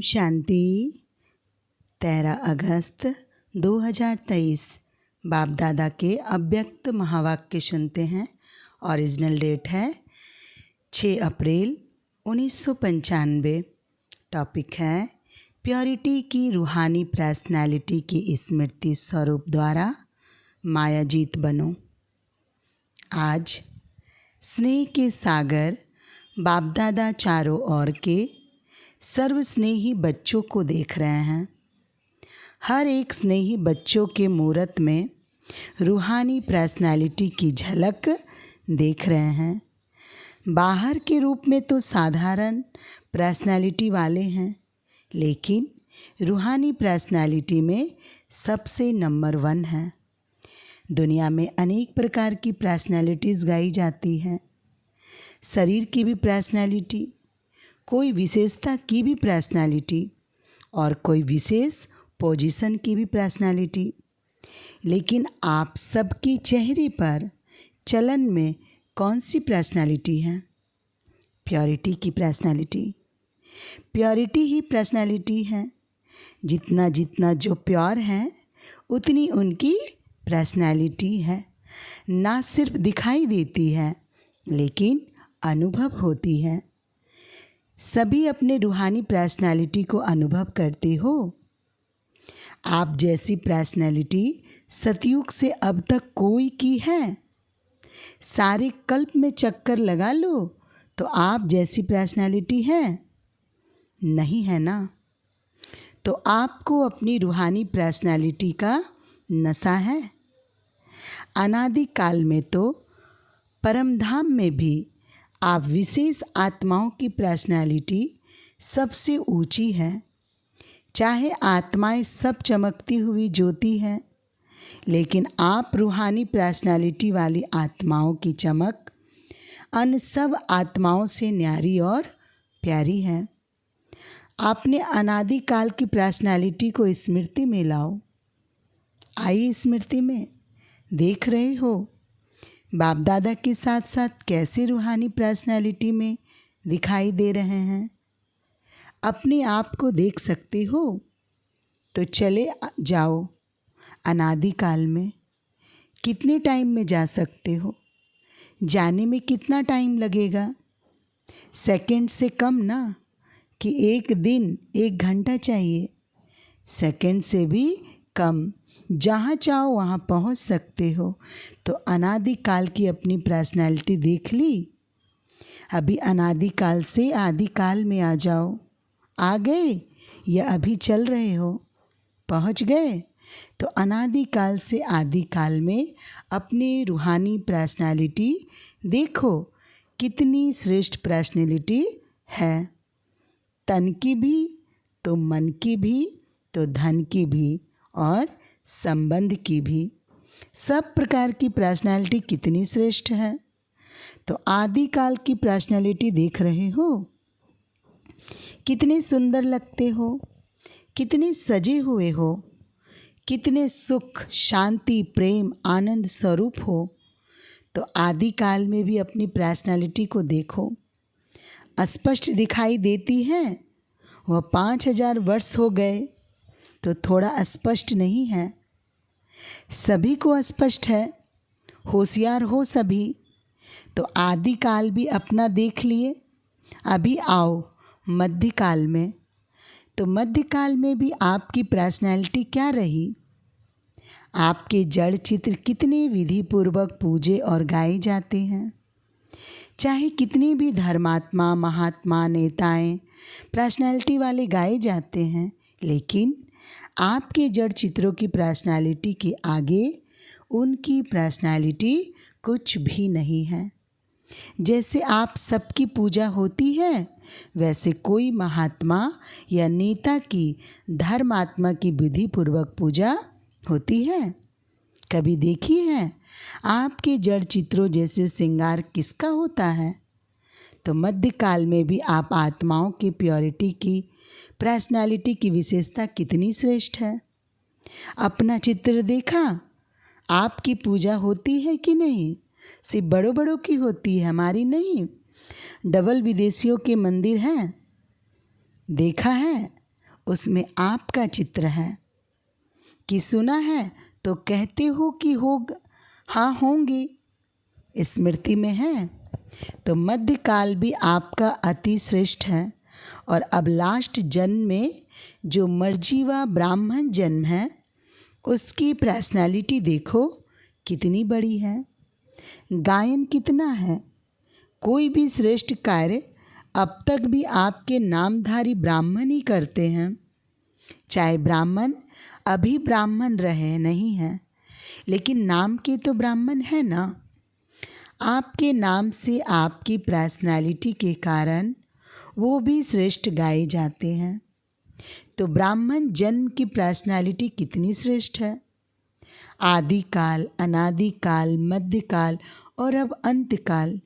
शांति। 13 अगस्त 2023 बाप दादा के अव्यक्त महावाक्य सुनते हैं। ओरिजिनल डेट है 6 अप्रैल 1995। टॉपिक है प्योरिटी की रूहानी पर्सनैलिटी की स्मृति स्वरूप द्वारा मायाजीत बनो। आज स्नेह के सागर बाप दादा चारों ओर के सर्वस्नेही बच्चों को देख रहे हैं। हर एक स्नेही बच्चों के मूरत में रूहानी पर्सनैलिटी की झलक देख रहे हैं। बाहर के रूप में तो साधारण पर्सनैलिटी वाले हैं, लेकिन रूहानी पर्सनैलिटी में सबसे नंबर 1 है। दुनिया में अनेक प्रकार की पर्सनैलिटीज़ गाई जाती हैं। शरीर की भी पर्सनैलिटी, कोई विशेषता की भी पर्सनैलिटी और कोई विशेष पोजीशन की भी पर्सनैलिटी। लेकिन आप सबके चेहरे पर चलन में कौन सी पर्सनैलिटी है? प्योरिटी की पर्सनैलिटी। प्योरिटी ही पर्सनैलिटी है। जितना जितना जो प्योर है उतनी उनकी पर्सनैलिटी है। ना सिर्फ दिखाई देती है लेकिन अनुभव होती है। सभी अपने रूहानी पर्सनैलिटी को अनुभव करते हो। आप जैसी पर्सनैलिटी सतयुग से अब तक कोई की है? सारे कल्प में चक्कर लगा लो तो आप जैसी पर्सनैलिटी है? नहीं है ना? तो आपको अपनी रूहानी पर्सनैलिटी का नशा है। अनादि काल में तो परमधाम में भी आप विशेष आत्माओं की पर्सनैलिटी सबसे ऊंची है। चाहे आत्माएं सब चमकती हुई ज्योति हैं, लेकिन आप रूहानी पर्सनैलिटी वाली आत्माओं की चमक अन्य सब आत्माओं से न्यारी और प्यारी है। आपने अनादि काल की पर्सनैलिटी को स्मृति में लाओ। आइए स्मृति में। देख रहे हो बाप दादा के साथ साथ कैसे रूहानी पर्सनैलिटी में दिखाई दे रहे हैं। अपने आप को देख सकते हो तो चले जाओ अनादि काल में। कितने टाइम में जा सकते हो? जाने में कितना टाइम लगेगा? सेकंड से कम ना, कि 1 दिन 1 घंटा चाहिए? सेकंड से भी कम। जहाँ चाहो वहाँ पहुँच सकते हो। तो अनादि काल की अपनी पर्सनैलिटी देख ली। अभी अनादि काल से आदि काल में आ जाओ। आ गए या अभी चल रहे हो? पहुँच गए? तो अनादि काल से आदि काल में अपनी रूहानी पर्सनैलिटी देखो कितनी श्रेष्ठ पर्सनैलिटी है। तन की भी तो मन की भी तो धन की भी और संबंध की भी। सब प्रकार की पर्सनैलिटी कितनी श्रेष्ठ है। तो आदि काल की पर्सनैलिटी देख रहे हो। कितने सुंदर लगते हो, कितने सजे हुए हो, कितने सुख शांति प्रेम आनंद स्वरूप हो। तो आदि काल में भी अपनी पर्सनैलिटी को देखो। स्पष्ट दिखाई देती है। वह 5000 वर्ष हो गए तो थोड़ा स्पष्ट नहीं है। सभी को स्पष्ट है। होशियार हो सभी। तो आदि काल भी अपना देख लिए। अभी आओ मध्यकाल में। तो मध्यकाल में भी आपकी पर्सनैलिटी क्या रही? आपके जड़ चित्र कितने विधि पूर्वक पूजे और गाए जाते हैं। चाहे कितने भी धर्मात्मा महात्मा नेताएं पर्सनैलिटी वाले गाए जाते हैं, लेकिन आपके जड़ चित्रों की पर्सनैलिटी के आगे उनकी पर्सनैलिटी कुछ भी नहीं है। जैसे आप सबकी पूजा होती है, वैसे कोई महात्मा या नेता की धर्मात्मा की विधि पूर्वक पूजा होती है? कभी देखी है? आपके जड़ चित्रों जैसे श्रृंगार किसका होता है? तो मध्यकाल में भी आप आत्माओं की प्योरिटी की पर्सनैलिटी की विशेषता कितनी श्रेष्ठ है। अपना चित्र देखा। आपकी पूजा होती है कि नहीं? सिर्फ बड़ों बड़ों की होती है, हमारी नहीं। डबल विदेशियों के मंदिर हैं, देखा है? उसमें आपका चित्र है कि सुना है तो कहते हो कि होगा, हाँ होंगे, स्मृति में है तो मध्यकाल भी आपका अति श्रेष्ठ है। और अब लास्ट जन्म में जो मर्जीवा ब्राह्मण जन्म है उसकी पर्सनालिटी देखो कितनी बड़ी है, गायन कितना है। कोई भी श्रेष्ठ कार्य अब तक भी आपके नामधारी ब्राह्मण ही करते हैं, चाहे ब्राह्मण अभी ब्राह्मण रहे नहीं हैं, लेकिन नाम के तो ब्राह्मण है ना। आपके नाम से आपकी पर्सनालिटी के कारण वो भी श्रेष्ठ गाए जाते हैं। तो ब्राह्मण जन्म की पर्सनालिटी कितनी श्रेष्ठ है। आदिकाल, अनादिकाल, मध्यकाल और अब अंतकाल,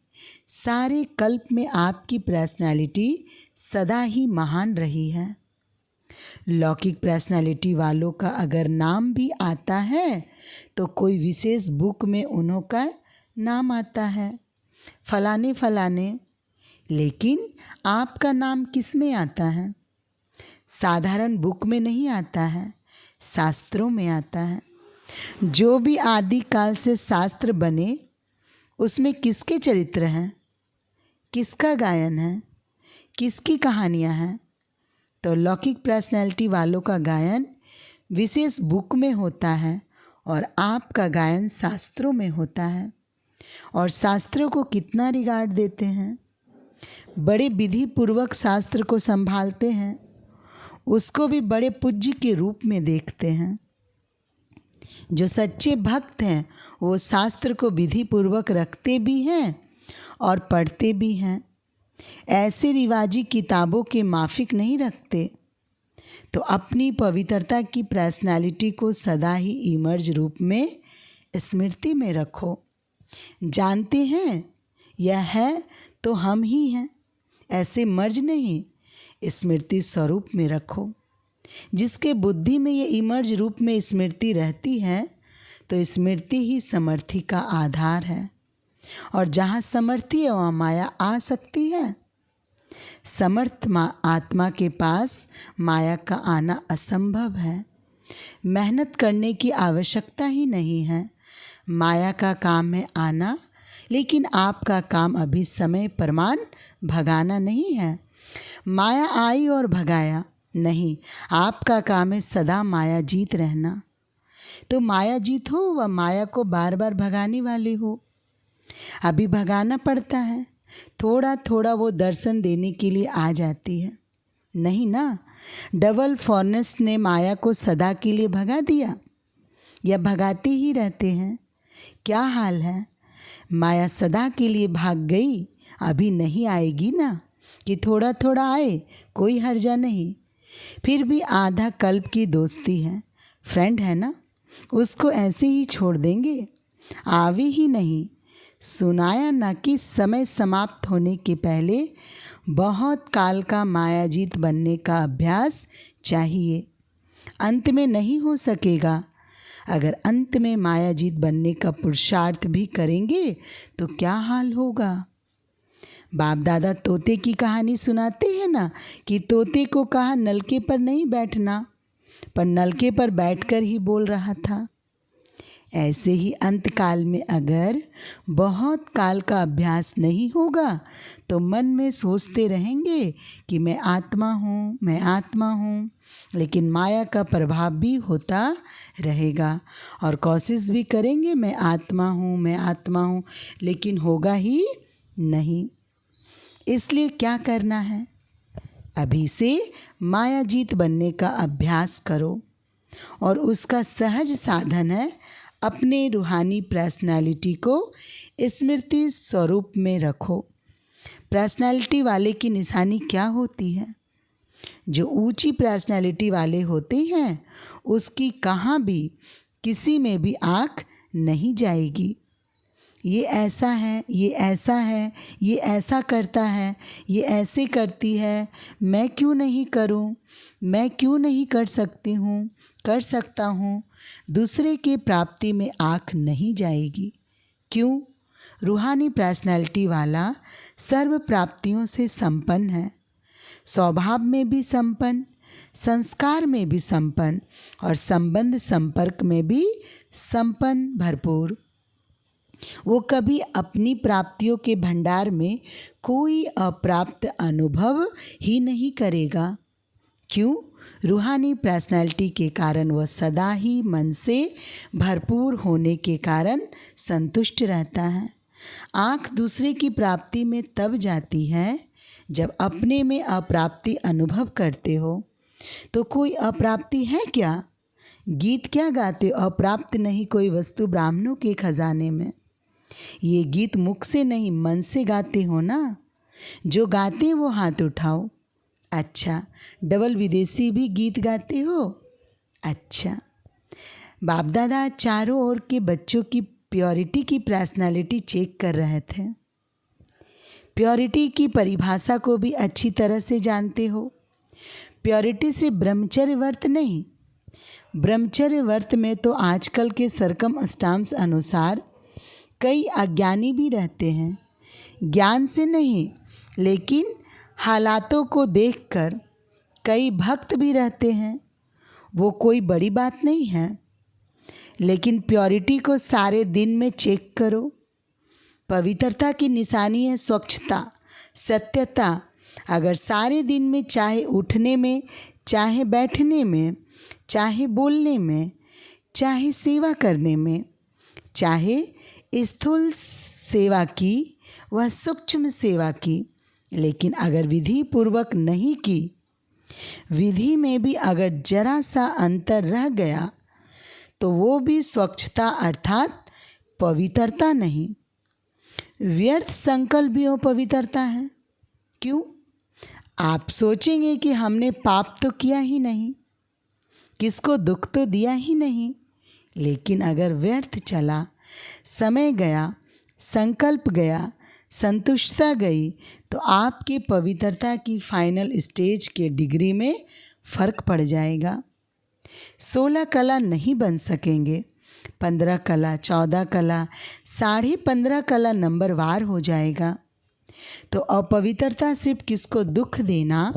सारे कल्प में आपकी पर्सनालिटी सदा ही महान रही है। लौकिक पर्सनालिटी वालों का अगर नाम भी आता है तो कोई विशेष बुक में उन्हों का नाम आता है, फलाने फलाने, लेकिन आपका नाम किस में आता है? साधारण बुक में नहीं आता है, शास्त्रों में आता है। जो भी आदिकाल से शास्त्र बने उसमें किसके चरित्र हैं, किसका गायन है, किसकी कहानियाँ हैं? तो लौकिक पर्सनैलिटी वालों का गायन विशेष बुक में होता है और आपका गायन शास्त्रों में होता है। और शास्त्रों को कितना रिगार्ड देते हैं, बड़े विधि पूर्वक शास्त्र को संभालते हैं, उसको भी बड़े पूज्य के रूप में देखते हैं। जो सच्चे भक्त हैं वो शास्त्र को विधि पूर्वक रखते भी हैं और पढ़ते भी हैं, ऐसे रिवाजी किताबों के माफिक नहीं रखते। तो अपनी पवित्रता की पर्सनालिटी को सदा ही इमर्ज रूप में स्मृति में रखो। जानते हैं यह है तो हम ही हैं, ऐसे मर्ज नहीं, स्मृति स्वरूप में रखो। जिसके बुद्धि में ये इमर्ज रूप में स्मृति रहती है तो स्मृति ही समर्थि का आधार है। और जहाँ समर्थि है वहाँ माया आ सकती है। समर्थ आत्मा के पास माया का आना असंभव है। मेहनत करने की आवश्यकता ही नहीं है, माया का काम है आना, लेकिन आपका काम अभी समय प्रमाण भगाना नहीं है। माया आई और भगाया नहीं, आपका काम है सदा माया जीत रहना। तो माया जीत हो व माया को बार बार भगाने वाले हो, अभी भगाना पड़ता है, थोड़ा थोड़ा वो दर्शन देने के लिए आ जाती है, नहीं ना। डबल फॉर्नेस ने माया को सदा के लिए भगा दिया या भगाते ही रहते हैं? क्या हाल है? माया सदा के लिए भाग गई, अभी नहीं आएगी ना, कि थोड़ा थोड़ा आए, कोई हर्जा नहीं। फिर भी आधा कल्प की दोस्ती है, फ्रेंड है ना, उसको ऐसे ही छोड़ देंगे? आवे ही नहीं। सुनाया ना कि समय समाप्त होने के पहले बहुत काल का मायाजीत बनने का अभ्यास चाहिए। अंत में नहीं हो सकेगा। अगर अंत में मायाजीत बनने का पुरुषार्थ भी करेंगे तो क्या हाल होगा। बाप दादा तोते की कहानी सुनाते हैं ना कि तोते को कहा नलके पर नहीं बैठना, पर नलके पर बैठकर ही बोल रहा था। ऐसे ही अंत काल में अगर बहुत काल का अभ्यास नहीं होगा तो मन में सोचते रहेंगे कि मैं आत्मा हूँ, मैं आत्मा हूँ, लेकिन माया का प्रभाव भी होता रहेगा और कोशिश भी करेंगे मैं आत्मा हूँ, मैं आत्मा हूँ, लेकिन होगा ही नहीं। इसलिए क्या करना है, अभी से मायाजीत बनने का अभ्यास करो और उसका सहज साधन है अपने रूहानी पर्सनालिटी को स्मृति स्वरूप में रखो। पर्सनालिटी वाले की निशानी क्या होती है? जो ऊंची पर्सनालिटी वाले होते हैं उसकी कहाँ भी किसी में भी आँख नहीं जाएगी। ये ऐसा है, ये ऐसा है, ये ऐसा करता है, ये ऐसे करती है, मैं क्यों नहीं करूं, मैं क्यों नहीं कर सकती हूँ, कर सकता हूँ। दूसरे के प्राप्ति में आँख नहीं जाएगी। क्यों? रूहानी पर्सनालिटी वाला सर्व प्राप्तियों से संपन्न है, स्वभाव में भी संपन्न, संस्कार में भी संपन्न और संबंध संपर्क में भी संपन्न भरपूर। वो कभी अपनी प्राप्तियों के भंडार में कोई अप्राप्त अनुभव ही नहीं करेगा। क्यों? रूहानी पर्सनालिटी के कारण वह सदा ही मन से भरपूर होने के कारण संतुष्ट रहता है। आँख दूसरे की प्राप्ति में तब जाती है जब अपने में अप्राप्ति अनुभव करते हो। तो कोई अप्राप्ति है क्या? गीत क्या गाते हो? अप्राप्त नहीं कोई वस्तु ब्राह्मणों के खजाने में। ये गीत मुख से नहीं मन से गाते हो ना। जो गाते वो हाथ उठाओ। अच्छा, डबल विदेशी भी गीत गाते हो? अच्छा। बाप दादा चारों ओर के बच्चों की प्योरिटी की पर्सनालिटी चेक कर रहे थे। प्योरिटी की परिभाषा को भी अच्छी तरह से जानते हो। प्योरिटी सिर्फ ब्रह्मचर्य व्रत नहीं। ब्रह्मचर्य व्रत में तो आजकल के सरकमस्टांस अनुसार कई अज्ञानी भी रहते हैं। ज्ञान से नहीं, लेकिन हालातों को देखकर कई भक्त भी रहते हैं। वो कोई बड़ी बात नहीं है। लेकिन प्योरिटी को सारे दिन में चेक करो। पवित्रता की निशानी है स्वच्छता, सत्यता। अगर सारे दिन में चाहे उठने में, चाहे बैठने में, चाहे बोलने में, चाहे सेवा करने में, चाहे स्थूल सेवा की व सूक्ष्म सेवा की, लेकिन अगर विधि पूर्वक नहीं की, विधि में भी अगर जरा सा अंतर रह गया तो वो भी स्वच्छता अर्थात पवित्रता नहीं, व्यर्थ संकल्प भी हो पवित्रता है। क्यों? आप सोचेंगे कि हमने पाप तो किया ही नहीं, किसको दुख तो दिया ही नहीं, लेकिन अगर व्यर्थ चला, समय गया, संकल्प गया, संतुष्टता गई, तो आपकी पवित्रता की फाइनल स्टेज के डिग्री में फर्क पड़ जाएगा। 16 कला नहीं बन सकेंगे। 15 कला, 14 कला, 15.5 कला नंबरवार हो जाएगा। तो अपवित्रता सिर्फ किसको दुख देना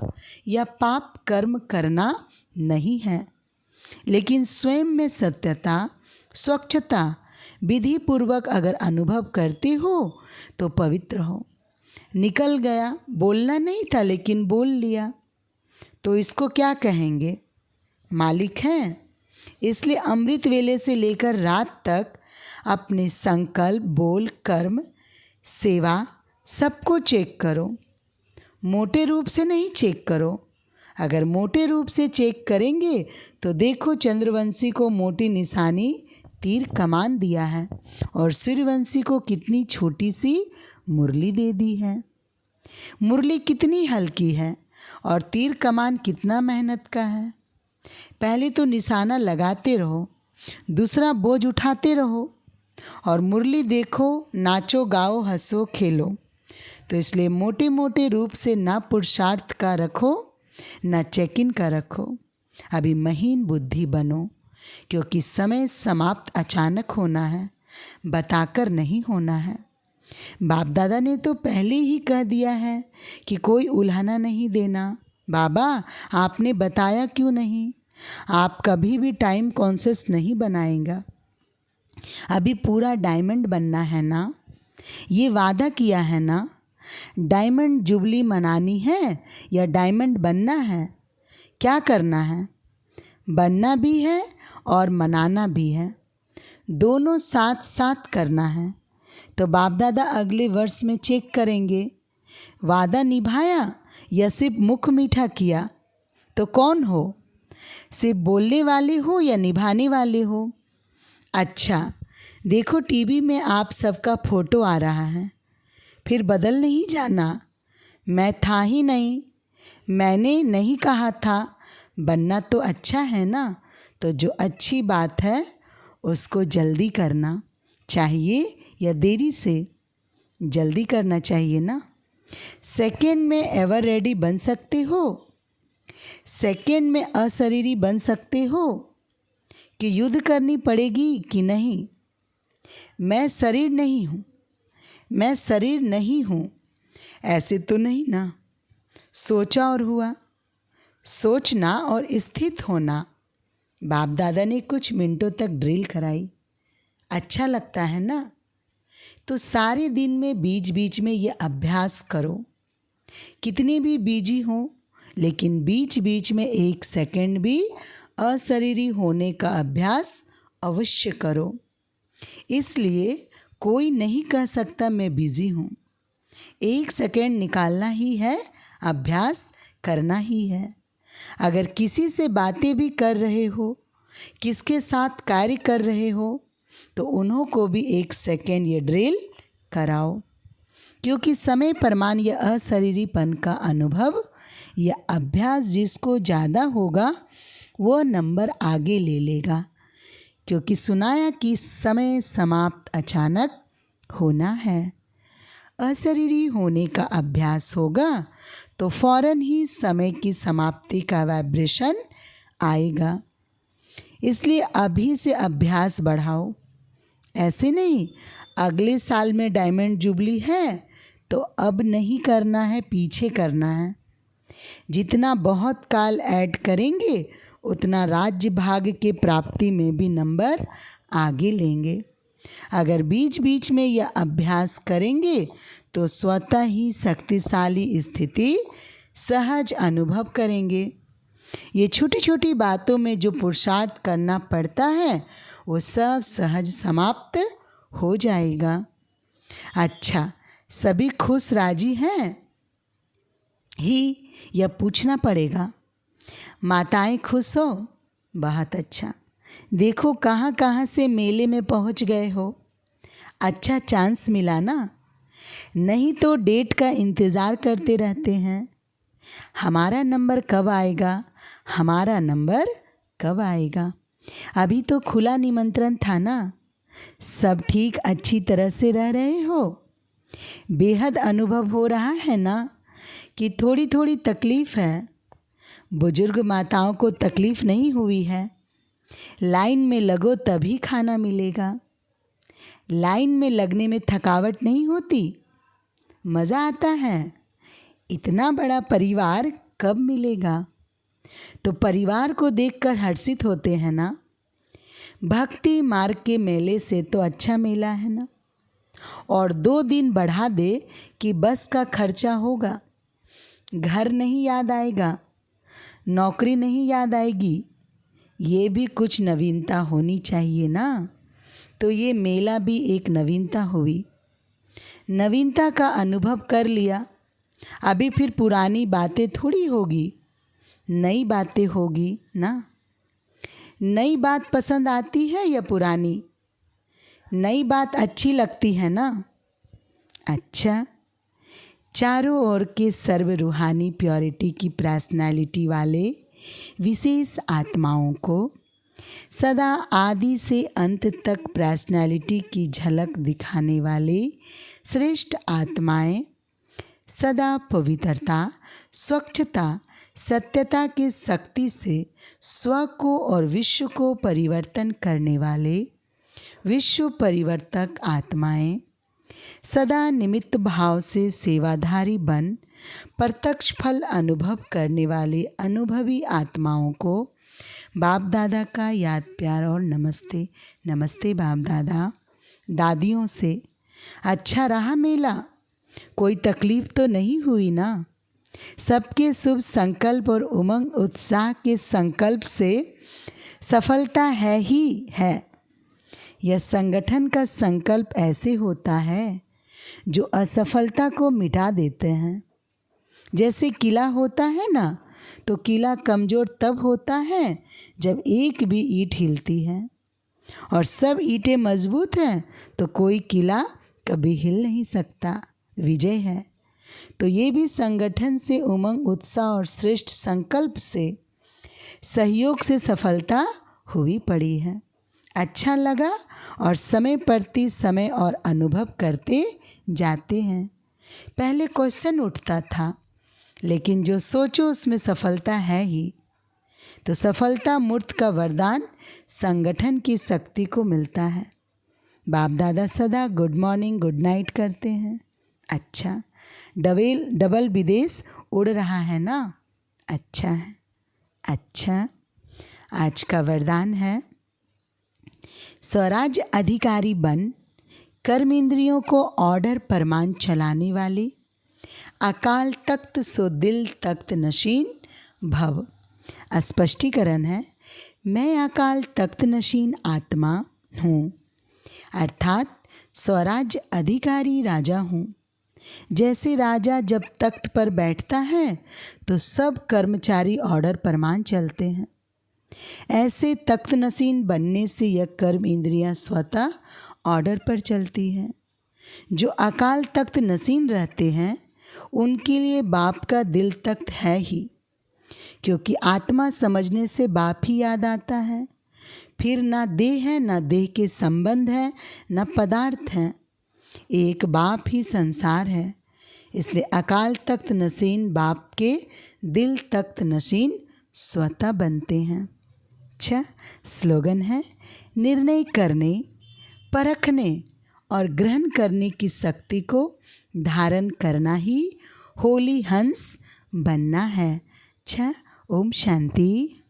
या पाप कर्म करना नहीं है, लेकिन स्वयं में सत्यता, स्वच्छता विधि पूर्वक अगर अनुभव करते हो तो पवित्र हो। निकल गया, बोलना नहीं था लेकिन बोल लिया, तो इसको क्या कहेंगे? मालिक हैं। इसलिए अमृत वेले से लेकर रात तक अपने संकल्प, बोल, कर्म, सेवा सबको चेक करो। मोटे रूप से नहीं चेक करो। अगर मोटे रूप से चेक करेंगे तो देखो चंद्रवंशी को मोटी निशानी तीर कमान दिया है और सूर्यवंशी को कितनी छोटी सी मुरली दे दी है। मुरली कितनी हल्की है और तीर कमान कितना मेहनत का है। पहले तो निशाना लगाते रहो, दूसरा बोझ उठाते रहो और मुरली देखो, नाचो, गाओ, हंसो, खेलो। तो इसलिए मोटे मोटे रूप से ना पुरुषार्थ का रखो, ना चेक इन का रखो। अभी महीन बुद्धि बनो, क्योंकि समय समाप्त अचानक होना है, बताकर नहीं होना है। बाप दादा ने तो पहले ही कह दिया है कि कोई उल्हाना नहीं देना। बाबा आपने बताया क्यों नहीं? आप कभी भी टाइम कॉन्शियस नहीं बनाएगा। अभी पूरा डायमंड बनना है ना, ये वादा किया है ना। डायमंड जुबली मनानी है या डायमंड बनना है? क्या करना है? बनना भी है और मनाना भी है, दोनों साथ साथ करना है। तो बाप दादा अगले वर्ष में चेक करेंगे, वादा निभाया या सिर्फ मुख मीठा किया। तो कौन हो? सिर्फ बोलने वाले हो या निभाने वाले हो? अच्छा, देखो टीवी में आप सबका फ़ोटो आ रहा है, फिर बदल नहीं जाना। मैं था ही नहीं, मैंने नहीं कहा था। बनना तो अच्छा है ना, तो जो अच्छी बात है उसको जल्दी करना चाहिए या देरी से? जल्दी करना चाहिए ना। सेकंड में एवर रेडी बन सकते हो, सेकंड में अशरीरी बन सकते हो कि युद्ध करनी पड़ेगी कि नहीं? मैं शरीर नहीं हूँ, मैं शरीर नहीं हूँ, ऐसे तो नहीं ना। सोचा और हुआ, सोचना और स्थित होना। बाप दादा ने कुछ मिनटों तक ड्रिल कराई। अच्छा लगता है ना? तो सारे दिन में बीच बीच में ये अभ्यास करो। कितने भी बिजी हो, लेकिन बीच बीच में 1 सेकंड भी अशरीरी होने का अभ्यास अवश्य करो। इसलिए कोई नहीं कह सकता मैं बिजी हूँ। 1 सेकंड निकालना ही है, अभ्यास करना ही है। अगर किसी से बातें भी कर रहे हो, किसके साथ कार्य कर रहे हो, तो उन्हों को भी 1 सेकंड ये ड्रिल कराओ। क्योंकि समय प्रमाण या अशरीरीपन का अनुभव या अभ्यास जिसको ज़्यादा होगा वो नंबर आगे ले लेगा। क्योंकि सुनाया कि समय समाप्त अचानक होना है। अशरीरी होने का अभ्यास होगा तो फौरन ही समय की समाप्ति का वाइब्रेशन आएगा। इसलिए अभी से अभ्यास बढ़ाओ। ऐसे नहीं अगले साल में डायमंड जुबली है तो अब नहीं करना है, पीछे करना है। जितना बहुत काल ऐड करेंगे उतना राज्य भाग के प्राप्ति में भी नंबर आगे लेंगे। अगर बीच बीच में यह अभ्यास करेंगे तो स्वतः ही शक्तिशाली स्थिति सहज अनुभव करेंगे। ये छोटी छोटी बातों में जो पुरुषार्थ करना पड़ता है वो सब सहज समाप्त हो जाएगा। अच्छा, सभी खुश राजी हैं ही यह पूछना पड़ेगा। माताएं खुश हो? बहुत अच्छा। देखो कहाँ कहाँ से मेले में पहुँच गए हो। अच्छा चांस मिला ना? नहीं तो डेट का इंतज़ार करते रहते हैं। हमारा नंबर कब आएगा, हमारा नंबर कब आएगा। अभी तो खुला निमंत्रण था ना। सब ठीक अच्छी तरह से रह रहे हो? बेहद अनुभव हो रहा है ना कि थोड़ी थोड़ी तकलीफ़ है। बुजुर्ग माताओं को तकलीफ़ नहीं हुई है। लाइन में लगो तभी खाना मिलेगा। लाइन में लगने में थकावट नहीं होती, मज़ा आता है। इतना बड़ा परिवार कब मिलेगा? तो परिवार को देखकर हर्षित होते हैं ना। भक्ति मार्ग के मेले से तो अच्छा मेला है ना। और 2 दिन बढ़ा दे कि बस का खर्चा होगा। घर नहीं याद आएगा, नौकरी नहीं याद आएगी। ये भी कुछ नवीनता होनी चाहिए ना। तो ये मेला भी एक नवीनता हुई। नवीनता का अनुभव कर लिया। अभी फिर पुरानी बातें थोड़ी होगी, नई बातें होगी ना। नई बात पसंद आती है या पुरानी? नई बात अच्छी लगती है ना। अच्छा, चारों ओर के सर्व रूहानी प्योरिटी की पर्सनालिटी वाले विशेष आत्माओं को सदा आदि से अंत तक पर्सनालिटी की झलक दिखाने वाले श्रेष्ठ आत्माएं सदा पवित्रता, स्वच्छता, सत्यता की शक्ति से स्व को और विश्व को परिवर्तन करने वाले विश्व परिवर्तक आत्माएं सदा निमित्त भाव से सेवाधारी बन प्रत्यक्ष फल अनुभव करने वाले अनुभवी आत्माओं को बाप दादा का याद प्यार और नमस्ते। नमस्ते बाप दादा। दादियों से अच्छा रहा मेला? कोई तकलीफ़ तो नहीं हुई ना? सबके शुभ संकल्प और उमंग उत्साह के संकल्प से सफलता है ही है। यह संगठन का संकल्प ऐसे होता है जो असफलता को मिटा देते हैं। जैसे किला होता है ना, तो किला कमज़ोर तब होता है जब एक भी ईंट हिलती है, और सब ईंटें मजबूत हैं तो कोई किला कभी हिल नहीं सकता, विजय है। तो ये भी संगठन से उमंग उत्साह और श्रेष्ठ संकल्प से सहयोग से सफलता हुई पड़ी है। अच्छा लगा और समय प्रति समय और अनुभव करते जाते हैं। पहले क्वेश्चन उठता था, लेकिन जो सोचो उसमें सफलता है ही। तो सफलता मूर्त का वरदान संगठन की शक्ति को मिलता है। बाप दादा सदा गुड मॉर्निंग गुड नाइट करते हैं। अच्छा, डबल विदेश उड़ रहा है ना। अच्छा है। अच्छा, आज का वरदान है, स्वराज अधिकारी बन कर्म इंद्रियों को ऑर्डर परमान चलाने वाले, अकाल तख्त सो दिल तख्त नशीन भव। स्पष्टीकरण है, मैं अकाल तख्त नशीन आत्मा हूँ, अर्थात स्वराज अधिकारी राजा हूँ। जैसे राजा जब तख्त पर बैठता है तो सब कर्मचारी ऑर्डर परमान चलते हैं, ऐसे तख्त नसीन बनने से यह कर्म इंद्रियां स्वतः ऑर्डर पर चलती हैं। जो अकाल तख्त नसीन रहते हैं उनके लिए बाप का दिल तख्त है ही, क्योंकि आत्मा समझने से बाप ही याद आता है। फिर ना देह है, ना देह के संबंध है, ना पदार्थ हैं, एक बाप ही संसार है। इसलिए अकाल तख्त नसीन बाप के दिल तख्त नसीन स्वतः बनते हैं। अच्छा, स्लोगन है, निर्णय करने, परखने और ग्रहण करने की शक्ति को धारण करना ही होली हंस बनना है। अच्छा, ओम शांति।